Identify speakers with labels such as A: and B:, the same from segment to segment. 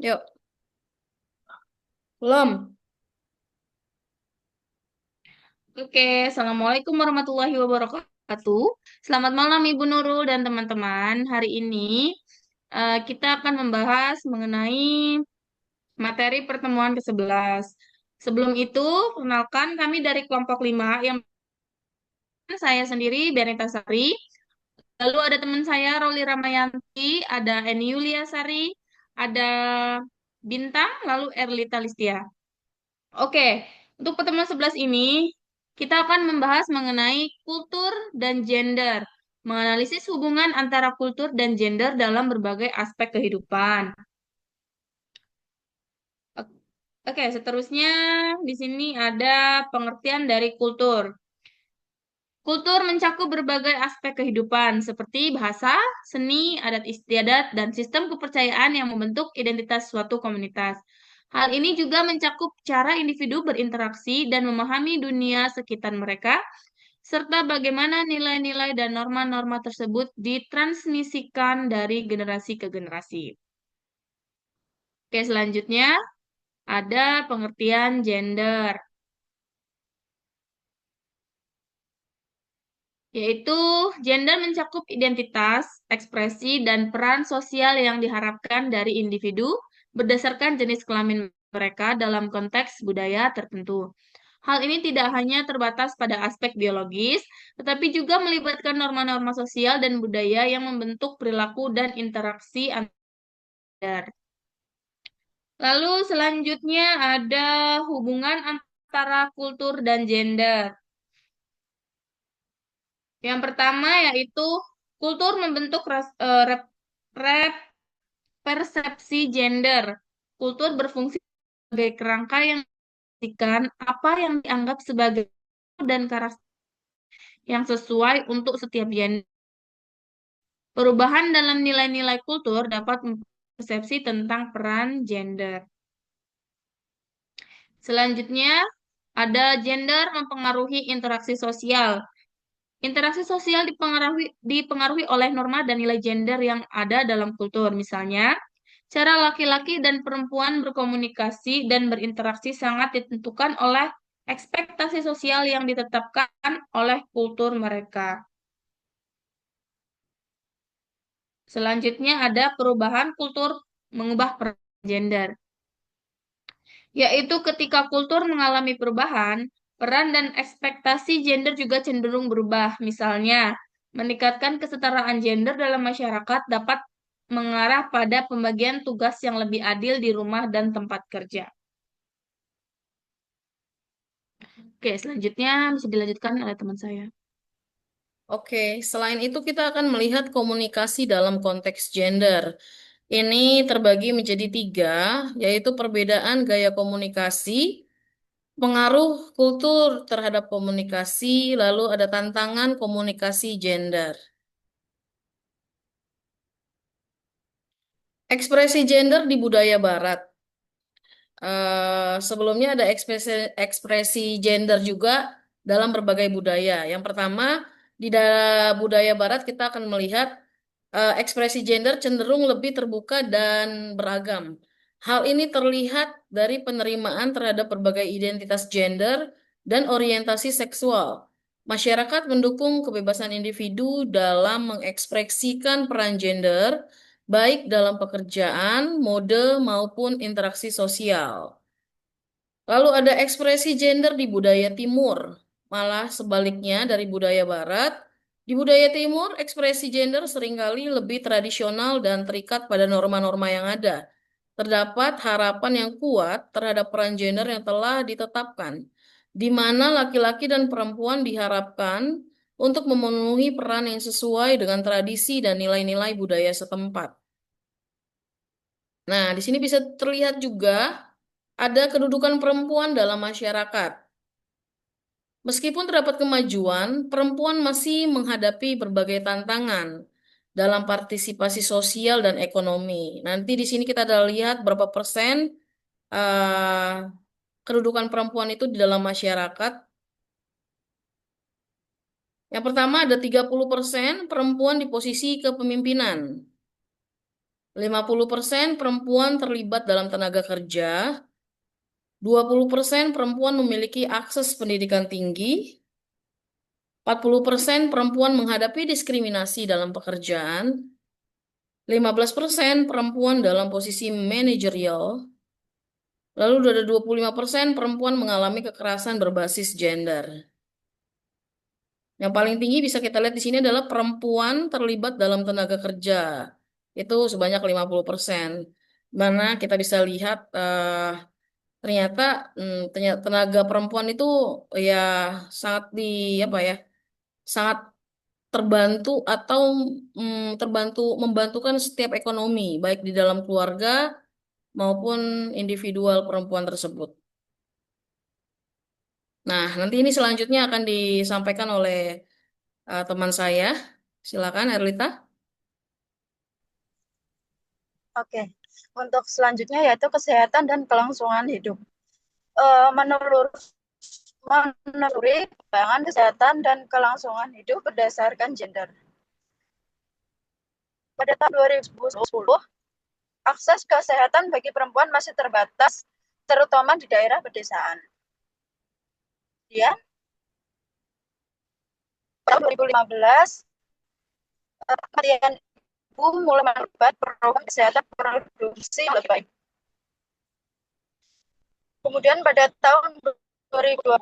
A: Yuk, belum.
B: Oke, Assalamualaikum warahmatullahi wabarakatuh. Selamat malam Ibu Nurul dan teman-teman. Hari ini kita akan membahas mengenai materi pertemuan ke-11. Sebelum itu, perkenalkan kami dari kelompok 5 yang saya sendiri Benita Sari. Lalu ada teman saya Roli Ramayanti, ada Eni Yulia Sari, ada Bintang, lalu Erlita Listia. Oke, untuk pertemuan 11 ini, kita akan membahas mengenai kultur dan gender, menganalisis hubungan antara kultur dan gender dalam berbagai aspek kehidupan. Oke, seterusnya di sini ada pengertian dari kultur. Kultur mencakup berbagai aspek kehidupan, seperti bahasa, seni, adat istiadat, dan sistem kepercayaan yang membentuk identitas suatu komunitas. Hal ini juga mencakup cara individu berinteraksi dan memahami dunia sekitar mereka, serta bagaimana nilai-nilai dan norma-norma tersebut ditransmisikan dari generasi ke generasi. Oke, selanjutnya ada pengertian gender, yaitu gender mencakup identitas, ekspresi, dan peran sosial yang diharapkan dari individu berdasarkan jenis kelamin mereka dalam konteks budaya tertentu. Hal ini tidak hanya terbatas pada aspek biologis, tetapi juga melibatkan norma-norma sosial dan budaya yang membentuk perilaku dan interaksi antar. Lalu selanjutnya ada hubungan antara kultur dan gender. Yang pertama yaitu kultur membentuk persepsi gender. Kultur berfungsi sebagai kerangka yang memastikan apa yang dianggap sebagai dan karakter yang sesuai untuk setiap gender. Perubahan dalam nilai-nilai kultur dapat mempersepsi tentang peran gender. Selanjutnya, ada gender mempengaruhi interaksi sosial. Interaksi sosial dipengaruhi oleh norma dan nilai gender yang ada dalam kultur. Misalnya, cara laki-laki dan perempuan berkomunikasi dan berinteraksi sangat ditentukan oleh ekspektasi sosial yang ditetapkan oleh kultur mereka. Selanjutnya ada perubahan kultur mengubah peran gender, yaitu ketika kultur mengalami perubahan, peran dan ekspektasi gender juga cenderung berubah. Misalnya, meningkatkan kesetaraan gender dalam masyarakat dapat mengarah pada pembagian tugas yang lebih adil di rumah dan tempat kerja. Oke, selanjutnya bisa dilanjutkan oleh teman saya.
A: Oke, selain itu kita akan melihat komunikasi dalam konteks gender. Ini terbagi menjadi tiga, yaitu perbedaan gaya komunikasi, pengaruh kultur terhadap komunikasi, lalu ada tantangan komunikasi gender. Ekspresi gender di budaya Barat. Sebelumnya ada ekspresi gender juga dalam berbagai budaya. Yang pertama, di budaya Barat kita akan melihat ekspresi gender cenderung lebih terbuka dan beragam. Hal ini terlihat dari penerimaan terhadap berbagai identitas gender dan orientasi seksual. Masyarakat mendukung kebebasan individu dalam mengekspresikan peran gender baik dalam pekerjaan, mode, maupun interaksi sosial. Lalu ada ekspresi gender di budaya Timur, malah sebaliknya dari budaya Barat. Di budaya Timur, ekspresi gender seringkali lebih tradisional dan terikat pada norma-norma yang ada. Terdapat harapan yang kuat terhadap peran gender yang telah ditetapkan, di mana laki-laki dan perempuan diharapkan untuk memenuhi peran yang sesuai dengan tradisi dan nilai-nilai budaya setempat. Nah, di sini bisa terlihat juga ada kedudukan perempuan dalam masyarakat. Meskipun terdapat kemajuan, perempuan masih menghadapi berbagai tantangan dalam partisipasi sosial dan ekonomi. Nanti di sini kita ada lihat berapa persen eh, kedudukan perempuan itu di dalam masyarakat. Yang pertama ada 30% perempuan di posisi kepemimpinan. 50% perempuan terlibat dalam tenaga kerja, 20% perempuan memiliki akses pendidikan tinggi, 40% perempuan menghadapi diskriminasi dalam pekerjaan, 15% perempuan dalam posisi manajerial, lalu ada 25% perempuan mengalami kekerasan berbasis gender. Yang paling tinggi bisa kita lihat di sini adalah perempuan terlibat dalam tenaga kerja. Itu sebanyak 50%. Mana kita bisa lihat ternyata tenaga perempuan itu ya sangat apa ya, sangat terbantu atau membantukan setiap ekonomi baik di dalam keluarga maupun individual perempuan tersebut. Nah, nanti ini selanjutnya akan disampaikan oleh teman saya. Silakan, Erlita.
C: Oke, untuk selanjutnya yaitu kesehatan dan kelangsungan hidup. Menurut menelusuri perkembangan kesehatan dan kelangsungan hidup berdasarkan gender. Pada tahun 2010, akses kesehatan bagi perempuan masih terbatas, terutama di daerah pedesaan. Kemudian, tahun 2015, Kementerian Ibu mulai menerbitkan program kesehatan reproduksi yang lebih baik. Kemudian pada tahun 2020,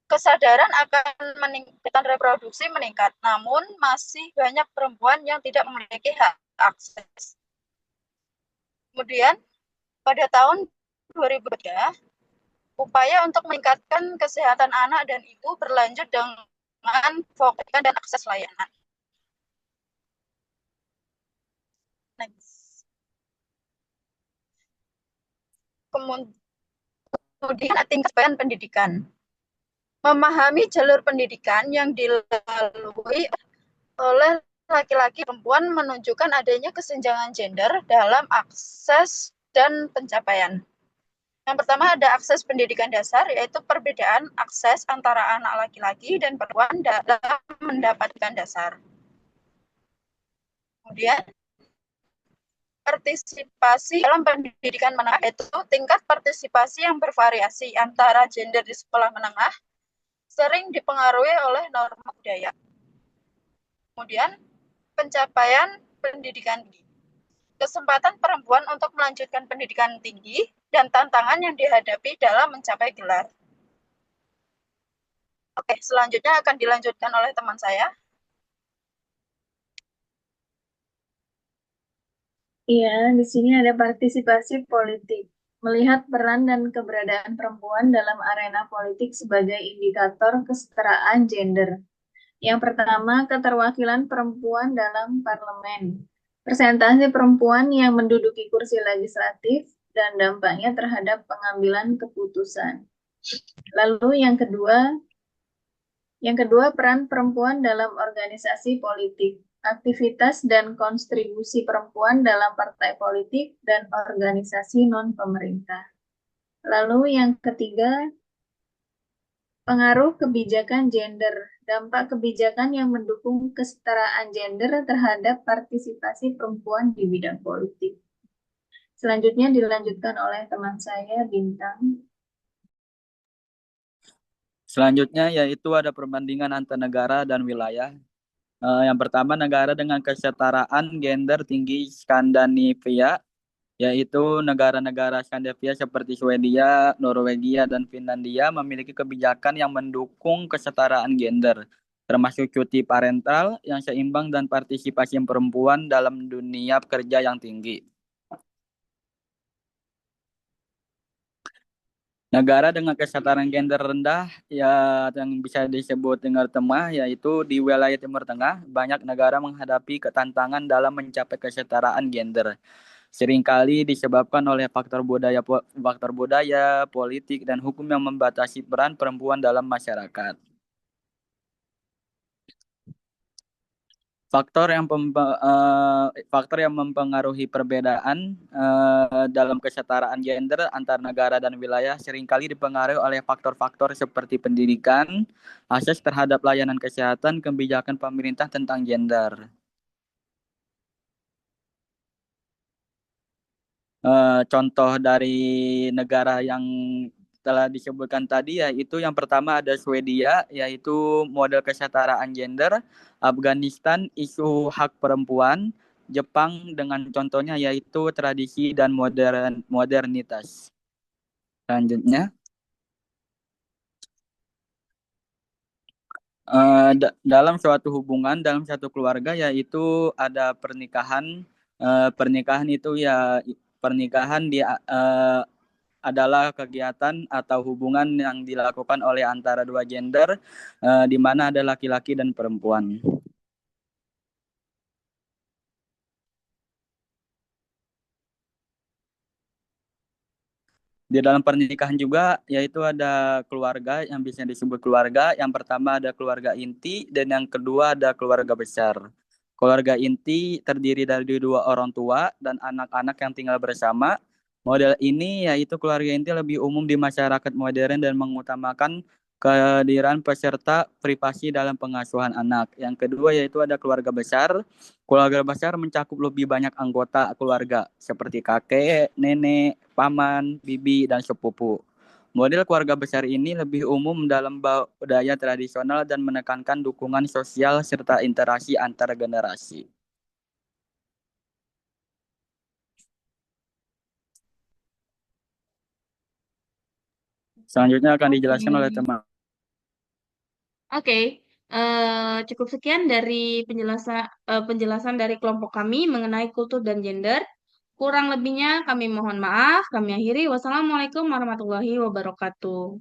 C: kesadaran akan meningkatkan reproduksi meningkat, namun masih banyak perempuan yang tidak memiliki hak akses. Kemudian, pada tahun 2003, upaya untuk meningkatkan kesehatan anak dan ibu berlanjut dengan fokus dan akses layanan. Next. Kemudian tingkatan pendidikan. Memahami jalur pendidikan yang dilalui oleh laki-laki perempuan menunjukkan adanya kesenjangan gender dalam akses dan pencapaian. Yang pertama ada akses pendidikan dasar, yaitu perbedaan akses antara anak laki-laki dan perempuan dalam mendapatkan dasar. Kemudian partisipasi dalam pendidikan menengah, yaitu tingkat partisipasi yang bervariasi antara gender di sekolah menengah sering dipengaruhi oleh norma budaya. Kemudian pencapaian pendidikan tinggi. Kesempatan perempuan untuk melanjutkan pendidikan tinggi dan tantangan yang dihadapi dalam mencapai gelar. Oke, selanjutnya akan dilanjutkan oleh teman saya.
D: Iya, di sini ada partisipasi politik. Melihat peran dan keberadaan perempuan dalam arena politik sebagai indikator kesetaraan gender. Yang pertama, keterwakilan perempuan dalam parlemen. Persentase perempuan yang menduduki kursi legislatif dan dampaknya terhadap pengambilan keputusan. Lalu yang kedua peran perempuan dalam organisasi politik. Aktivitas dan kontribusi perempuan dalam partai politik dan organisasi non-pemerintah. Lalu yang ketiga, pengaruh kebijakan gender. Dampak kebijakan yang mendukung kesetaraan gender terhadap partisipasi perempuan di bidang politik. Selanjutnya dilanjutkan oleh teman saya, Bintang.
E: Selanjutnya yaitu ada perbandingan antar negara dan wilayah. Yang pertama, negara dengan kesetaraan gender tinggi Skandinavia, yaitu negara-negara Skandinavia seperti Swedia, Norwegia, dan Finlandia memiliki kebijakan yang mendukung kesetaraan gender, termasuk cuti parental yang seimbang dan partisipasi perempuan dalam dunia kerja yang tinggi. Negara dengan kesetaraan gender rendah ya yang bisa disebut Timur Tengah, yaitu di wilayah Timur Tengah banyak negara menghadapi ketantangan dalam mencapai kesetaraan gender. Seringkali disebabkan oleh faktor budaya, politik, dan hukum yang membatasi peran perempuan dalam masyarakat. Faktor yang mempengaruhi perbedaan dalam kesetaraan gender antar negara dan wilayah seringkali dipengaruhi oleh faktor-faktor seperti pendidikan, akses terhadap layanan kesehatan, kebijakan pemerintah tentang gender. contoh dari negara yang telah disebutkan tadi, yaitu yang pertama ada Swedia, yaitu model kesetaraan gender, Afghanistan isu hak perempuan, Jepang dengan contohnya yaitu tradisi dan modernitas. Selanjutnya, dalam suatu hubungan, dalam satu keluarga, yaitu ada pernikahan. Pernikahan itu pernikahan adalah kegiatan atau hubungan yang dilakukan oleh antara dua gender, di mana ada laki-laki dan perempuan. Di dalam pernikahan juga, yaitu ada keluarga yang bisa disebut keluarga. Yang pertama ada keluarga inti, dan yang kedua ada keluarga besar. Keluarga inti terdiri dari dua orang tua dan anak-anak yang tinggal bersama. Model ini yaitu keluarga inti lebih umum di masyarakat modern dan mengutamakan kehadiran peserta privasi dalam pengasuhan anak. Yang kedua yaitu ada keluarga besar. Keluarga besar mencakup lebih banyak anggota keluarga seperti kakek, nenek, paman, bibi, dan sepupu. Model keluarga besar ini lebih umum dalam budaya tradisional dan menekankan dukungan sosial serta interaksi antar generasi. Selanjutnya akan dijelaskan oleh teman.
B: Oke, cukup sekian dari penjelasan dari kelompok kami mengenai kultur dan gender. Kurang lebihnya kami mohon maaf. Kami akhiri. Wassalamualaikum warahmatullahi wabarakatuh.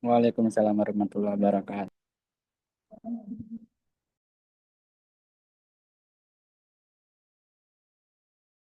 E: Waalaikumsalam warahmatullahi wabarakatuh.